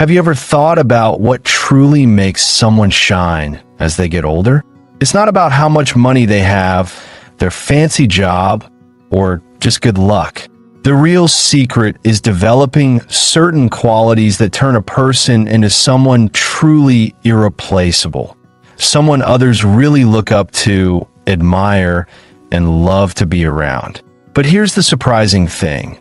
Have you ever thought about what truly makes someone shine as they get older? It's not about how much money they have, their fancy job, or just good luck. The real secret is developing certain qualities that turn a person into someone truly irreplaceable, someone others really look up to, admire, and love to be around. But here's the surprising thing.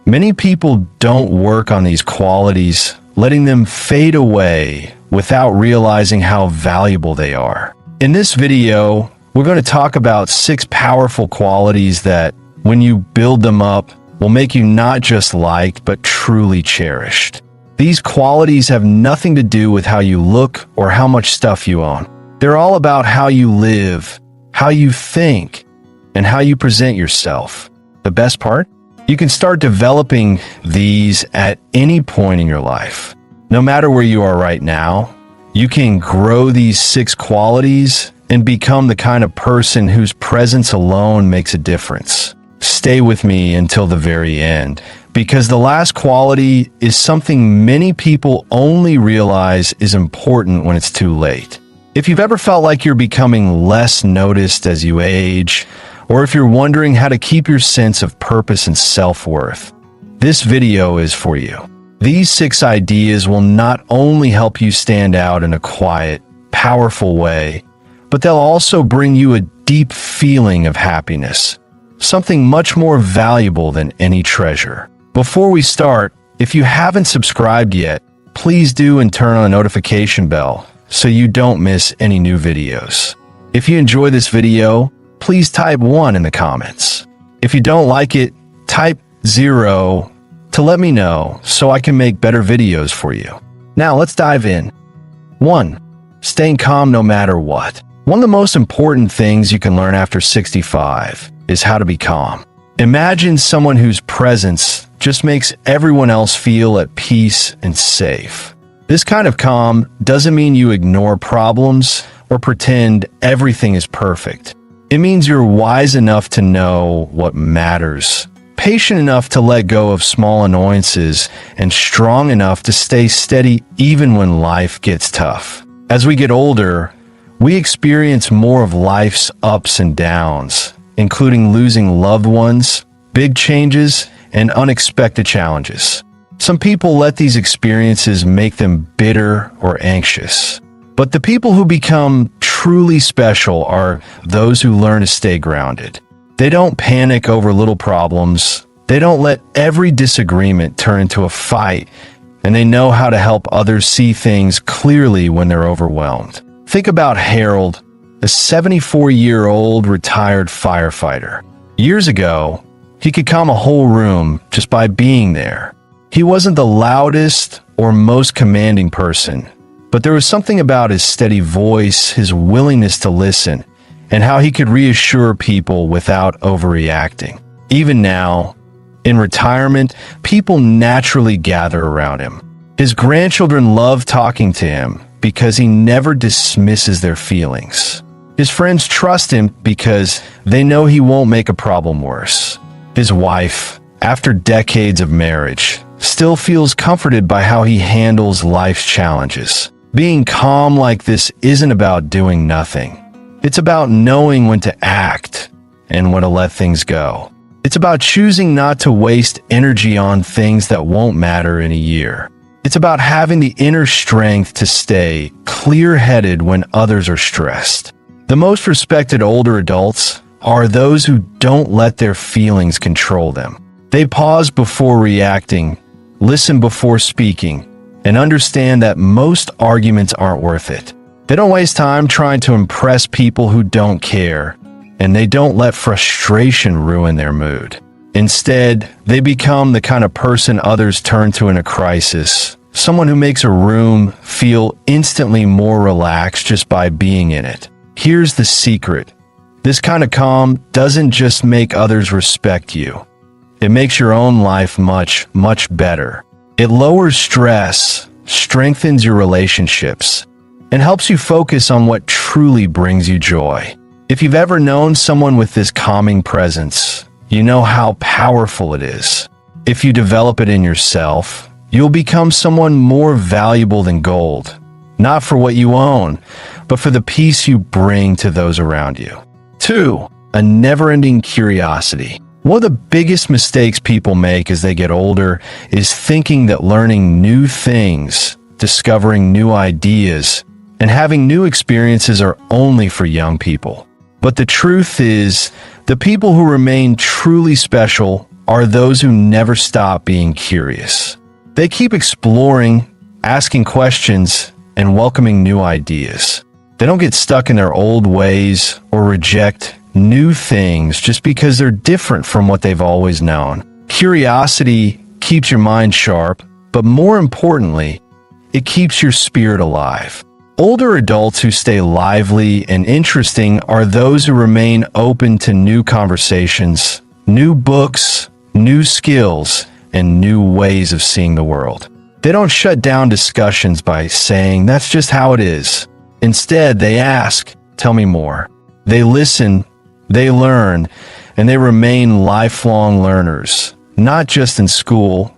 Many people don't work on these qualities, letting them fade away without realizing how valuable they are. In this video, we're going to talk about 6 powerful qualities that, when you build them up, will make you not just liked, but truly cherished. These qualities have nothing to do with how you look or how much stuff you own. They're all about how you live, how you think, and how you present yourself. The best part? You can start developing these at any point in your life. No matter where you are right now, you can grow these 6 qualities and become the kind of person whose presence alone makes a difference. Stay with me until the very end, because the last quality is something many people only realize is important when it's too late. If you've ever felt like you're becoming less noticed as you age, or if you're wondering how to keep your sense of purpose and self-worth, this video is for you. These 6 ideas will not only help you stand out in a quiet, powerful way, but they'll also bring you a deep feeling of happiness, something much more valuable than any treasure. Before we start, if you haven't subscribed yet, please do and turn on the notification bell so you don't miss any new videos. If you enjoy this video, please type 1 in the comments. If you don't like it, type 0 to let me know so I can make better videos for you. Now let's dive in. 1. Staying calm no matter what. One of the most important things you can learn after 65 is how to be calm. Imagine someone whose presence just makes everyone else feel at peace and safe. This kind of calm doesn't mean you ignore problems or pretend everything is perfect. It means you're wise enough to know what matters, patient enough to let go of small annoyances, and strong enough to stay steady even when life gets tough. As we get older, we experience more of life's ups and downs, including losing loved ones, big changes, and unexpected challenges. Some people let these experiences make them bitter or anxious. But the people who become truly special are those who learn to stay grounded. They don't panic over little problems. They don't let every disagreement turn into a fight, and they know how to help others see things clearly when they're overwhelmed. Think about Harold, a 74-year-old retired firefighter. Years ago, he could calm a whole room just by being there. He wasn't the loudest or most commanding person, but there was something about his steady voice, his willingness to listen, and how he could reassure people without overreacting. Even now, in retirement, people naturally gather around him. His grandchildren love talking to him because he never dismisses their feelings. His friends trust him because they know he won't make a problem worse. His wife, after decades of marriage, still feels comforted by how he handles life's challenges. Being calm like this isn't about doing nothing. It's about knowing when to act and when to let things go. It's about choosing not to waste energy on things that won't matter in a year. It's about having the inner strength to stay clear-headed when others are stressed. The most respected older adults are those who don't let their feelings control them. They pause before reacting, listen before speaking, and understand that most arguments aren't worth it. They don't waste time trying to impress people who don't care, and they don't let frustration ruin their mood. Instead, they become the kind of person others turn to in a crisis, someone who makes a room feel instantly more relaxed just by being in it. Here's the secret. This kind of calm doesn't just make others respect you. It makes your own life much, much better. It lowers stress, strengthens your relationships, and helps you focus on what truly brings you joy. If you've ever known someone with this calming presence, you know how powerful it is. If you develop it in yourself, You'll become someone more valuable than gold, not for what you own, but for the peace you bring to those around you. 2. A never-ending curiosity. One of the biggest mistakes people make as they get older is thinking that learning new things, discovering new ideas, and having new experiences are only for young people. But the truth is, the people who remain truly special are those who never stop being curious. They keep exploring, asking questions, and welcoming new ideas. They don't get stuck in their old ways or reject new things just because they're different from what they've always known. Curiosity keeps your mind sharp, but more importantly, it keeps your spirit alive. Older adults who stay lively and interesting are those who remain open to new conversations, new books, new skills, and new ways of seeing the world. They don't shut down discussions by saying, "That's just how it is." Instead, they ask, "Tell me more." They listen, they learn, and they remain lifelong learners, not just in school,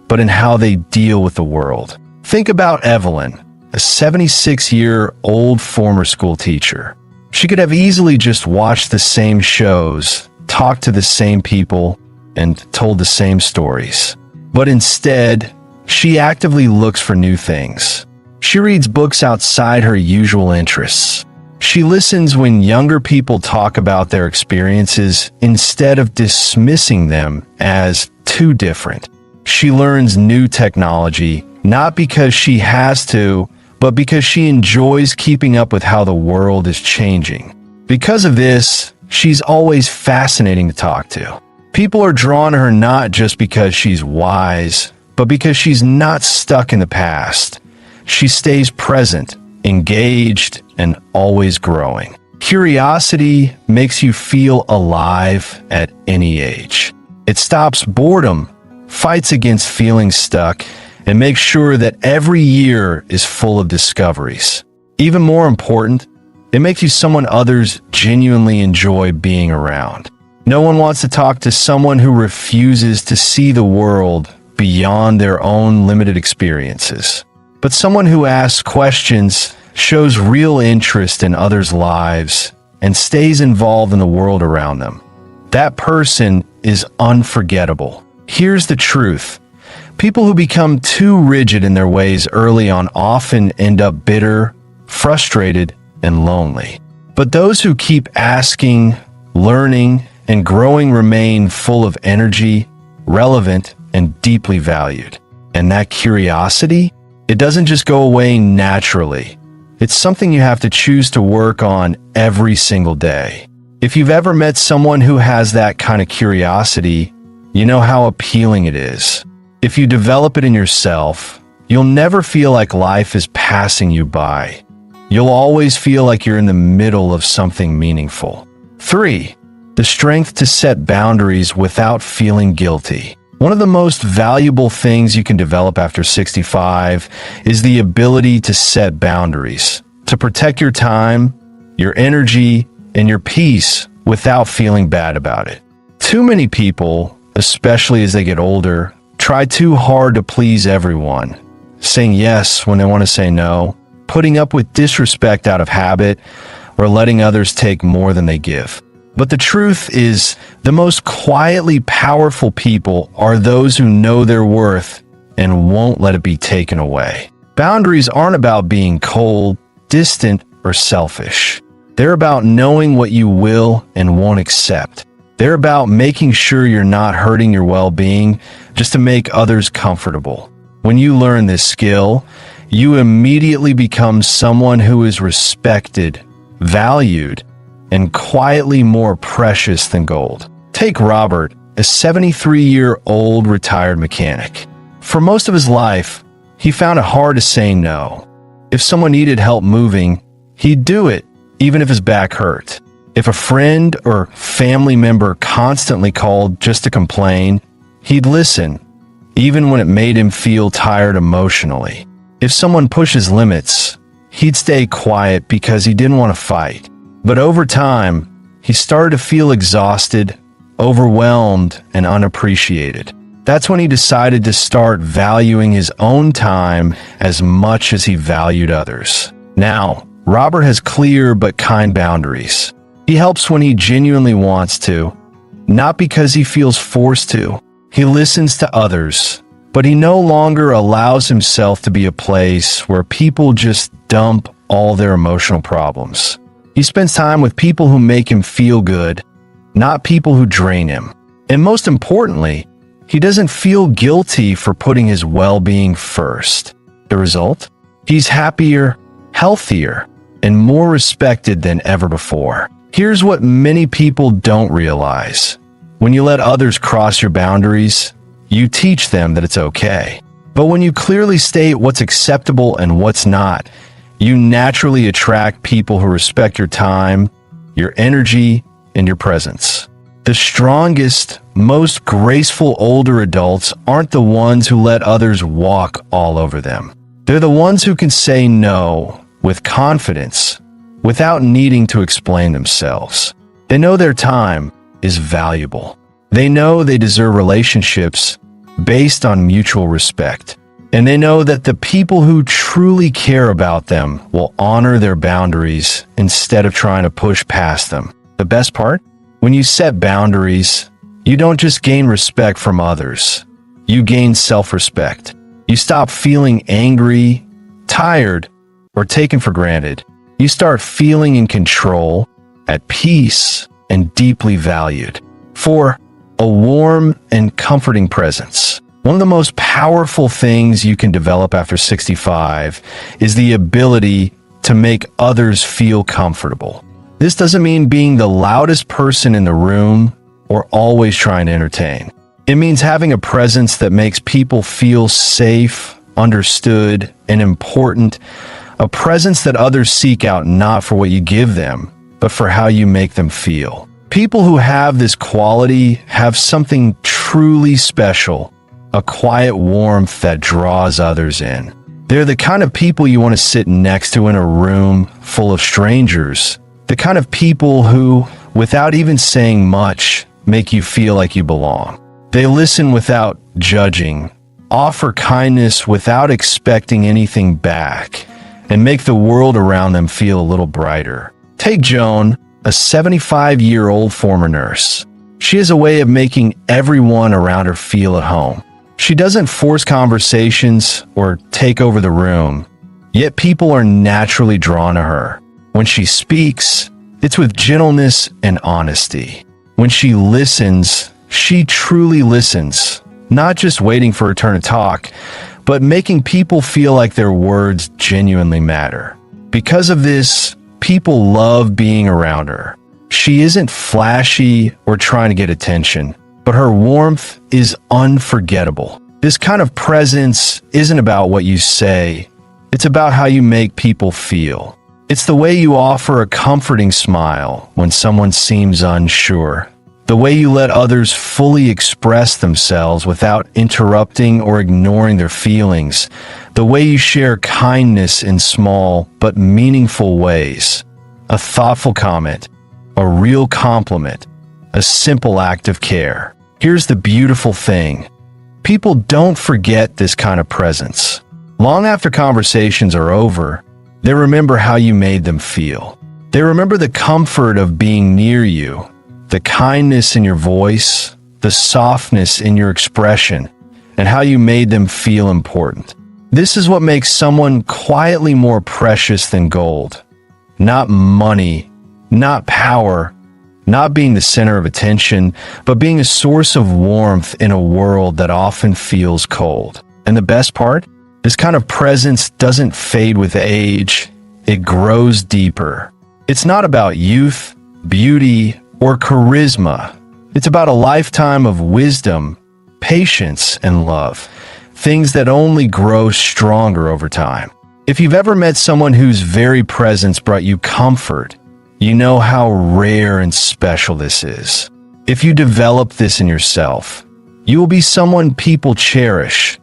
but in how they deal with the world. Think about Evelyn, a 76-year-old former school teacher. She could have easily just watched the same shows, talked to the same people, and told the same stories. But instead, she actively looks for new things. She reads books outside her usual interests. She listens when younger people talk about their experiences instead of dismissing them as too different. She learns new technology, not because she has to, but because she enjoys keeping up with how the world is changing. Because of this, she's always fascinating to talk to. People are drawn to her not just because she's wise, but because she's not stuck in the past. She stays present, engaged, and always growing. Curiosity makes you feel alive at any age. It stops boredom, fights against feeling stuck, and makes sure that every year is full of discoveries. Even more important, it makes you someone others genuinely enjoy being around. No one wants to talk to someone who refuses to see the world beyond their own limited experiences. But someone who asks questions, shows real interest in others' lives, and stays involved in the world around them. That person is unforgettable. Here's the truth. People who become too rigid in their ways early on often end up bitter, frustrated, and lonely. But those who keep asking, learning, and growing remain full of energy, relevant, and deeply valued. And that curiosity, it doesn't just go away naturally. It's something you have to choose to work on every single day. If you've ever met someone who has that kind of curiosity, you know how appealing it is. If you develop it in yourself, you'll never feel like life is passing you by. You'll always feel like you're in the middle of something meaningful. 3. The strength to set boundaries without feeling guilty. One of the most valuable things you can develop after 65 is the ability to set boundaries, to protect your time, your energy, and your peace without feeling bad about it. Too many people, especially as they get older, try too hard to please everyone, saying yes when they want to say no, putting up with disrespect out of habit, or letting others take more than they give. But the truth is, the most quietly powerful people are those who know their worth and won't let it be taken away. Boundaries aren't about being cold, distant, or selfish. They're about knowing what you will and won't accept. They're about making sure you're not hurting your well-being just to make others comfortable. When you learn this skill, you immediately become someone who is respected, valued, and quietly more precious than gold. Take Robert, a 73-year-old retired mechanic. For most of his life, he found it hard to say no. If someone needed help moving, he'd do it, even if his back hurt. If a friend or family member constantly called just to complain, he'd listen, even when it made him feel tired emotionally. If someone pushed his limits, he'd stay quiet because he didn't want to fight. But over time, he started to feel exhausted, overwhelmed, and unappreciated. That's when he decided to start valuing his own time as much as he valued others. Now, Robert has clear but kind boundaries. He helps when he genuinely wants to, not because he feels forced to. He listens to others, but he no longer allows himself to be a place where people just dump all their emotional problems. He spends time with people who make him feel good, not people who drain him. And most importantly, he doesn't feel guilty for putting his well-being first. The result? He's happier, healthier, and more respected than ever before. Here's what many people don't realize. When you let others cross your boundaries, you teach them that it's okay. But when you clearly state what's acceptable and what's not, you naturally attract people who respect your time, your energy, and your presence. The strongest, most graceful older adults aren't the ones who let others walk all over them. They're the ones who can say no with confidence without needing to explain themselves. They know their time is valuable. They know they deserve relationships based on mutual respect. And they know that the people who truly care about them will honor their boundaries instead of trying to push past them. The best part? When you set boundaries, you don't just gain respect from others. You gain self-respect. You stop feeling angry, tired, or taken for granted. You start feeling in control, at peace, and deeply valued. 4. A warm and comforting presence. One of the most powerful things you can develop after 65 is the ability to make others feel comfortable. This doesn't mean being the loudest person in the room or always trying to entertain. It means having a presence that makes people feel safe, understood, and important. A presence that others seek out not for what you give them, but for how you make them feel. People who have this quality have something truly special, a quiet warmth that draws others in. They're the kind of people you want to sit next to in a room full of strangers. The kind of people who, without even saying much, make you feel like you belong. They listen without judging, offer kindness without expecting anything back, and make the world around them feel a little brighter. Take Joan, a 75-year-old former nurse. She has a way of making everyone around her feel at home. She doesn't force conversations or take over the room, yet people are naturally drawn to her. When she speaks, it's with gentleness and honesty. When she listens, she truly listens, not just waiting for her turn to talk, but making people feel like their words genuinely matter. Because of this, people love being around her. She isn't flashy or trying to get attention, but her warmth is unforgettable. This kind of presence isn't about what you say, it's about how you make people feel. It's the way you offer a comforting smile when someone seems unsure. The way you let others fully express themselves without interrupting or ignoring their feelings. The way you share kindness in small but meaningful ways. A thoughtful comment, a real compliment, a simple act of care. Here's the beautiful thing. People don't forget this kind of presence. Long after conversations are over, they remember how you made them feel. They remember the comfort of being near you, the kindness in your voice, the softness in your expression, and how you made them feel important. This is what makes someone quietly more precious than gold. Not money, not power, not being the center of attention, but being a source of warmth in a world that often feels cold. And the best part? This kind of presence doesn't fade with age, it grows deeper. It's not about youth, beauty, or charisma. It's about a lifetime of wisdom, patience, and love. Things that only grow stronger over time. If you've ever met someone whose very presence brought you comfort, you know how rare and special this is. If you develop this in yourself, you will be someone people cherish,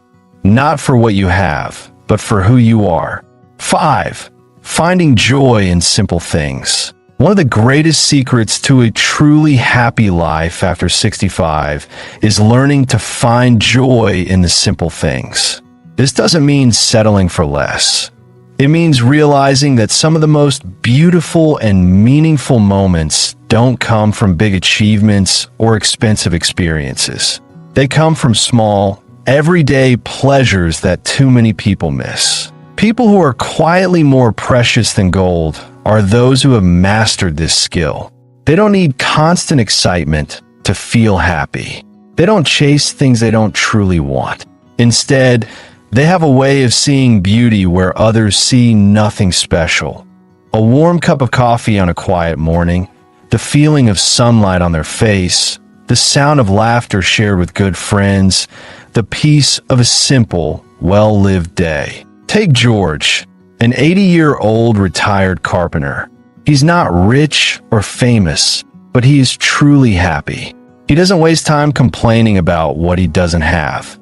not for what you have, but for who you are. 5. Finding joy in simple things. One of the greatest secrets to a truly happy life after 65 is learning to find joy in the simple things. This doesn't mean settling for less. It means realizing that some of the most beautiful and meaningful moments don't come from big achievements or expensive experiences. They come from small, everyday pleasures that too many people miss. People who are quietly more precious than gold are those who have mastered this skill. They don't need constant excitement to feel happy. They don't chase things they don't truly want. Instead, they have a way of seeing beauty where others see nothing special. A warm cup of coffee on a quiet morning, the feeling of sunlight on their face, the sound of laughter shared with good friends, the peace of a simple, well-lived day. Take George, an 80-year-old retired carpenter. He's not rich or famous, but he is truly happy. He doesn't waste time complaining about what he doesn't have.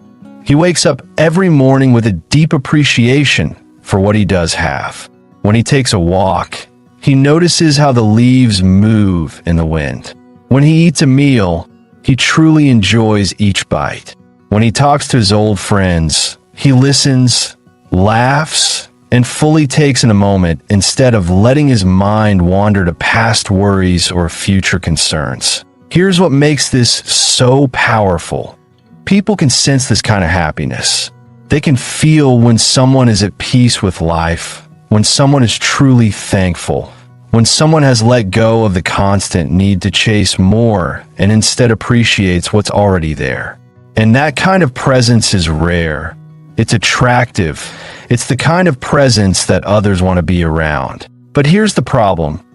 He wakes up every morning with a deep appreciation for what he does have. When he takes a walk, he notices how the leaves move in the wind. When he eats a meal, he truly enjoys each bite. When he talks to his old friends, he listens, laughs, and fully takes in a moment instead of letting his mind wander to past worries or future concerns. Here's what makes this so powerful. People can sense this kind of happiness. They can feel when someone is at peace with life, when someone is truly thankful, when someone has let go of the constant need to chase more and instead appreciates what's already there. And that kind of presence is rare. It's attractive. It's the kind of presence that others want to be around. But here's the problem.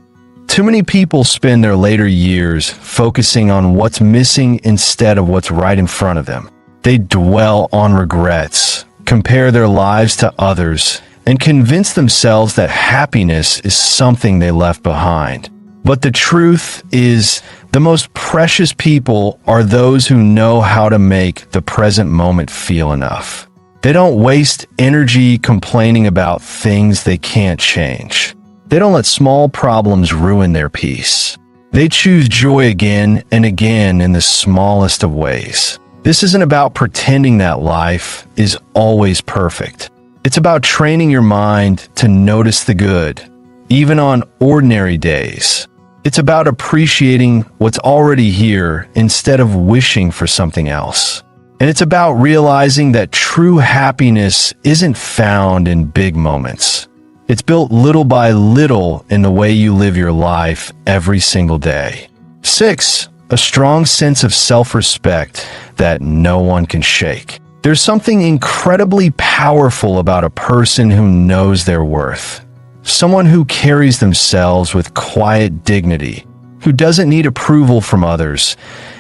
Too many people spend their later years focusing on what's missing instead of what's right in front of them. They dwell on regrets, compare their lives to others, and convince themselves that happiness is something they left behind. But the truth is, the most precious people are those who know how to make the present moment feel enough. They don't waste energy complaining about things they can't change. They don't let small problems ruin their peace. They choose joy again and again in the smallest of ways. This isn't about pretending that life is always perfect. It's about training your mind to notice the good, even on ordinary days. It's about appreciating what's already here instead of wishing for something else. And it's about realizing that true happiness isn't found in big moments. It's built little by little in the way you live your life every single day. 6. A strong sense of self-respect that no one can shake. There's something incredibly powerful about a person who knows their worth. Someone who carries themselves with quiet dignity, who doesn't need approval from others,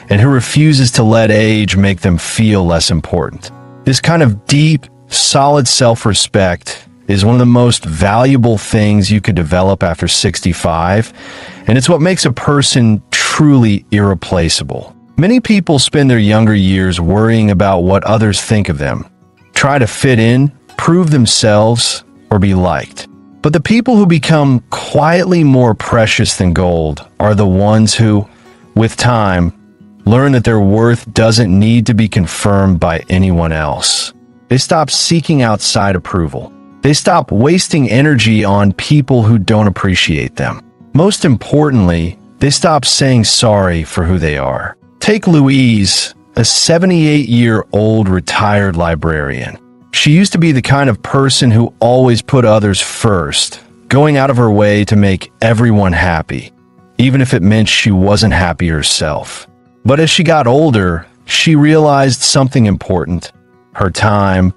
and who refuses to let age make them feel less important. This kind of deep, solid self-respect is one of the most valuable things you could develop after 65, and it's what makes a person truly irreplaceable. Many people spend their younger years worrying about what others think of them, try to fit in, prove themselves, or be liked. But the people who become quietly more precious than gold are the ones who, with time, learn that their worth doesn't need to be confirmed by anyone else. They stop seeking outside approval. They stop wasting energy on people who don't appreciate them. Most importantly, they stop saying sorry for who they are. Take Louise, a 78-year-old retired librarian. She used to be the kind of person who always put others first, going out of her way to make everyone happy, even if it meant she wasn't happy herself. But as she got older, she realized something important. Her time,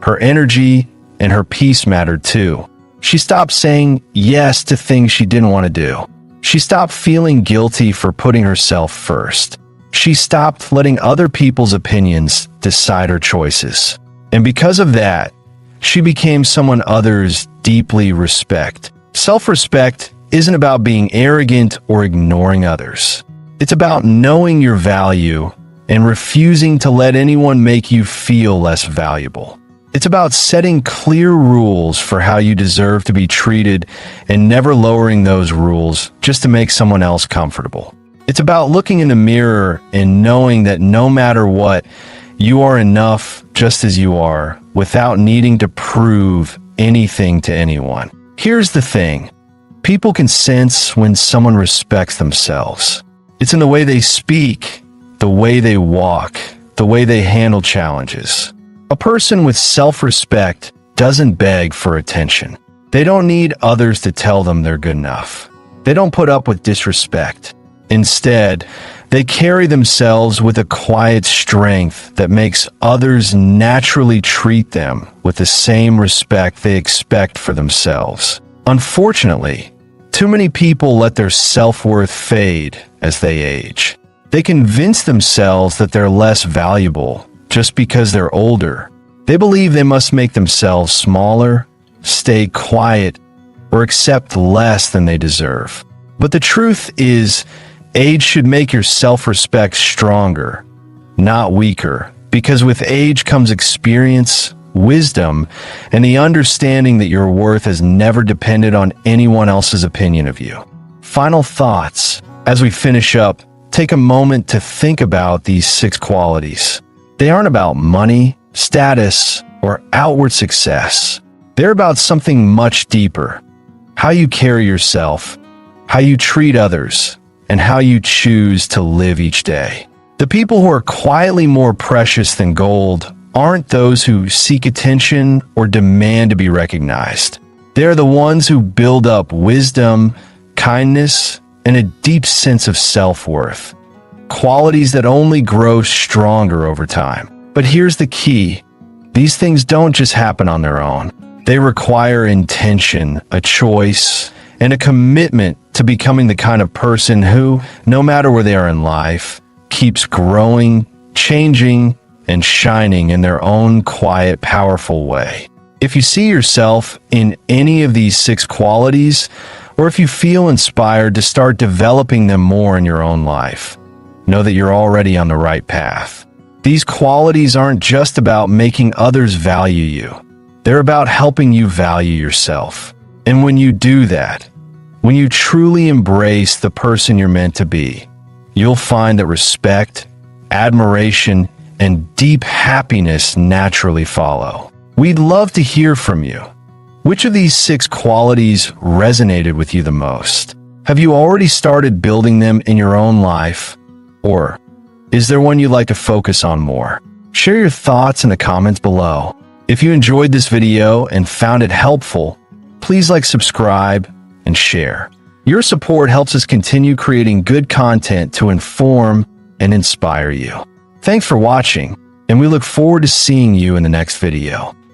her energy, and her peace mattered too. She stopped saying yes to things she didn't want to do. She stopped feeling guilty for putting herself first. She stopped letting other people's opinions decide her choices. And because of that, she became someone others deeply respect. Self-respect isn't about being arrogant or ignoring others. It's about knowing your value and refusing to let anyone make you feel less valuable. It's about setting clear rules for how you deserve to be treated and never lowering those rules just to make someone else comfortable. It's about looking in the mirror and knowing that no matter what, you are enough just as you are without needing to prove anything to anyone. Here's the thing. People can sense when someone respects themselves. It's in the way they speak, the way they walk, the way they handle challenges. A person with self-respect doesn't beg for attention. They don't need others to tell them they're good enough. They don't put up with disrespect. Instead, they carry themselves with a quiet strength that makes others naturally treat them with the same respect they expect for themselves. Unfortunately, too many people let their self-worth fade as they age. They convince themselves that they're less valuable just because they're older. They believe they must make themselves smaller, stay quiet, or accept less than they deserve. But the truth is, age should make your self-respect stronger, not weaker, because with age comes experience, wisdom, and the understanding that your worth has never depended on anyone else's opinion of you. Final thoughts. As we finish up, take a moment to think about these 6 qualities. They aren't about money, status, or outward success. They're about something much deeper. How you carry yourself, how you treat others, and how you choose to live each day. The people who are quietly more precious than gold aren't those who seek attention or demand to be recognized. They're the ones who build up wisdom, kindness, and a deep sense of self-worth. Qualities that only grow stronger over time. But here's the key. These things don't just happen on their own. They require intention, a choice, and a commitment to becoming the kind of person who, no matter where they are in life, keeps growing, changing, and shining in their own quiet, powerful way. If you see yourself in any of these 6 qualities, or if you feel inspired to start developing them more in your own life, know that you're already on the right path. These qualities aren't just about making others value you. They're about helping you value yourself. And when you do that, when you truly embrace the person you're meant to be, you'll find that respect, admiration, and deep happiness naturally follow. We'd love to hear from you. Which of these 6 qualities resonated with you the most? Have you already started building them in your own life? Or is there one you'd like to focus on more? Share your thoughts in the comments below. If you enjoyed this video and found it helpful, please subscribe, and share. Your support helps us continue creating good content to inform and inspire you. Thanks for watching, and we look forward to seeing you in the next video.